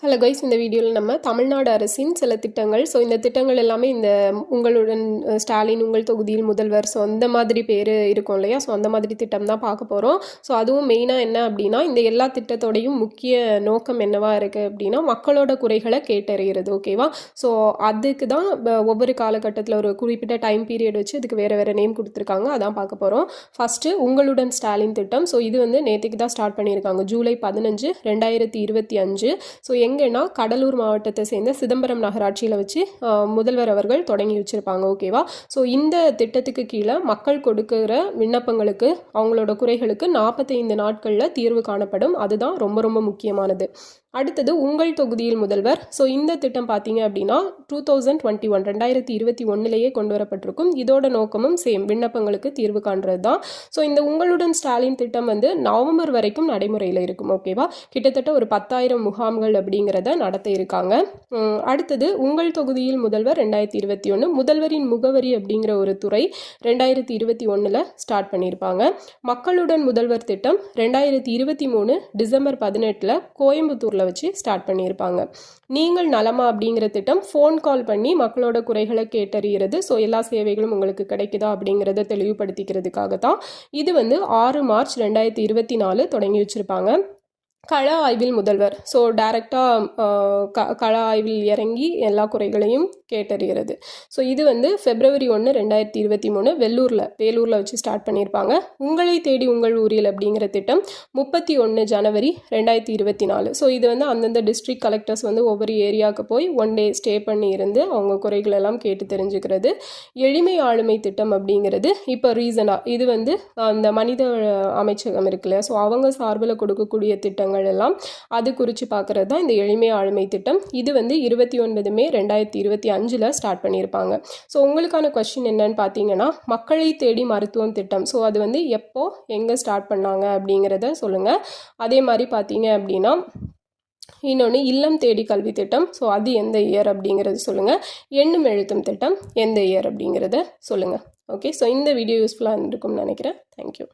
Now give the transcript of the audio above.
Hello guys, இந்த வீடியோவில் நம்ம தமிழ்நாடு அரசின் சில திட்டங்கள். இந்த திட்டங்கள் எல்லாமே இந்த உங்களுடன் ஸ்டாலின், உங்கள் தொகுதியில் முதல்வர், அந்த மாதிரி பேர் இருக்கும் இல்லையா? அந்த மாதிரி திட்டம் தான் பார்க்க போகிறோம். அதுவும் மெயினாக என்ன அப்படின்னா, இந்த எல்லா திட்டத்தோடையும் முக்கிய நோக்கம் என்னவா இருக்குது அப்படின்னா, மக்களோட குறைகளை கேட்டறிகிறது. ஓகேவா? அதுக்கு தான் ஒவ்வொரு காலகட்டத்தில் ஒரு குறிப்பிட்ட டைம் பீரியட் வச்சு இதுக்கு வேறு வேறு நேம் கொடுத்துருக்காங்க. அதான் பார்க்க போகிறோம். ஃபஸ்ட்டு உங்களுடன் ஸ்டாலின் திட்டம். இது வந்து நேற்றுக்கு தான் ஸ்டார்ட் பண்ணியிருக்காங்க, ஜூலை 15, 2025. எங்கன்னா கடலூர் மாவட்டத்தை சேர்ந்த சிதம்பரம் நகராட்சியில் வச்சு முதல்வர் அவர்கள் தொடங்கி வச்சுருப்பாங்க. ஓகேவா? இந்த திட்டத்துக்கு கீழே மக்கள் கொடுக்குற விண்ணப்பங்களுக்கு, அவங்களோட குறைகளுக்கு 45 நாட்களில் தீர்வு காணப்படும். அதுதான் ரொம்ப ரொம்ப முக்கியமானது. அடுத்தது உங்கள் தொகுதியில் முதல்வர். இந்த திட்டம் பார்த்தீங்க அப்படின்னா 2021 2021 கொண்டு வரப்பட்டிருக்கும். இதோட நோக்கமும் சேம், விண்ணப்பங்களுக்கு தீர்வு காண்றது தான். இந்த உங்களுடன் ஸ்டாலின் திட்டம் வந்து நவம்பர் வரைக்கும் நடைமுறையில் இருக்கும். ஓகேவா? கிட்டத்தட்ட ஒரு 10,000 முகாம்கள் அப்படிங்கிறத நடத்த இருக்காங்க. அடுத்தது உங்கள் தொகுதியில் முதல்வர் 2021, முதல்வரின் முகவரி அப்படிங்கிற ஒரு துறை 2021 ஸ்டார்ட் பண்ணியிருப்பாங்க. மக்களுடன் முதல்வர் திட்டம் 2023 டிசம்பர் 18 கோயம்புத்தூர் வச்சு ஸ்டார்ட் பண்ணியிருப்பாங்க. நீங்கள் நலமா அப்படிங்கிற திட்டம் ஃபோன் கால் பண்ணி மக்களோட குறைகளை கேட்டறிகிறது. எல்லா சேவைகளும் உங்களுக்கு கிடைக்குதா அப்படிங்கிறத தெளிவுபடுத்திக்கிறதுக்காக தான். இது வந்து 6 மார்ச் 2024 தொடங்கி வச்சிருப்பாங்க. கள ஆய்வில் முதல்வர். டைரெக்டாக கள ஆய்வில் இறங்கி எல்லா குறைகளையும் கேட்டறிகிறது. இது வந்து February 1, 2023 வேலூரில் வச்சு ஸ்டார்ட் பண்ணியிருப்பாங்க. உங்களை தேடி உங்கள் ஊரில் அப்படிங்கிற திட்டம் 31 ஜனவரி 2024. இது வந்து அந்தந்த டிஸ்ட்ரிக்ட் கலெக்டர்ஸ் வந்து ஒவ்வொரு ஏரியாவுக்கு போய் 1 day ஸ்டே பண்ணி இருந்து அவங்க குறைகள் எல்லாம் கேட்டு தெரிஞ்சுக்கிறது. எளிமை ஆளுமை திட்டம் அப்படிங்கிறது இப்போ ரீசனாக இது வந்து அந்த மனித அமைச்சகம் இருக்குல்ல, அவங்க சார்பில் கொடுக்கக்கூடிய திட்டங்கள் எல்லாம் அது குறித்து பார்க்கறது தான் இந்த எளிமை ஆளுமை திட்டம். இது வந்து 29 மே 2025 ஸ்டார்ட் பண்ணியிருப்பாங்க. உங்களுக்கான கொஸ்டின் என்னன்னு பார்த்தீங்கன்னா, மக்களை தேடி மருத்துவம் திட்டம். அது வந்து எப்போ எங்கே ஸ்டார்ட் பண்ணாங்க அப்படிங்கிறத சொல்லுங்கள். அதே மாதிரி பார்த்தீங்க அப்படின்னா இன்னொன்று இல்லம் தேடி கல்வி திட்டம். அது எந்த இயர் அப்படிங்கிறது சொல்லுங்கள். எண்ணும் எழுத்தும் திட்டம் எந்த இயர் அப்படிங்கிறத சொல்லுங்கள். ஓகே, இந்த வீடியோ யூஸ்ஃபுல்லாக இருக்கும்னு நினைக்கிறேன். தேங்க்யூ.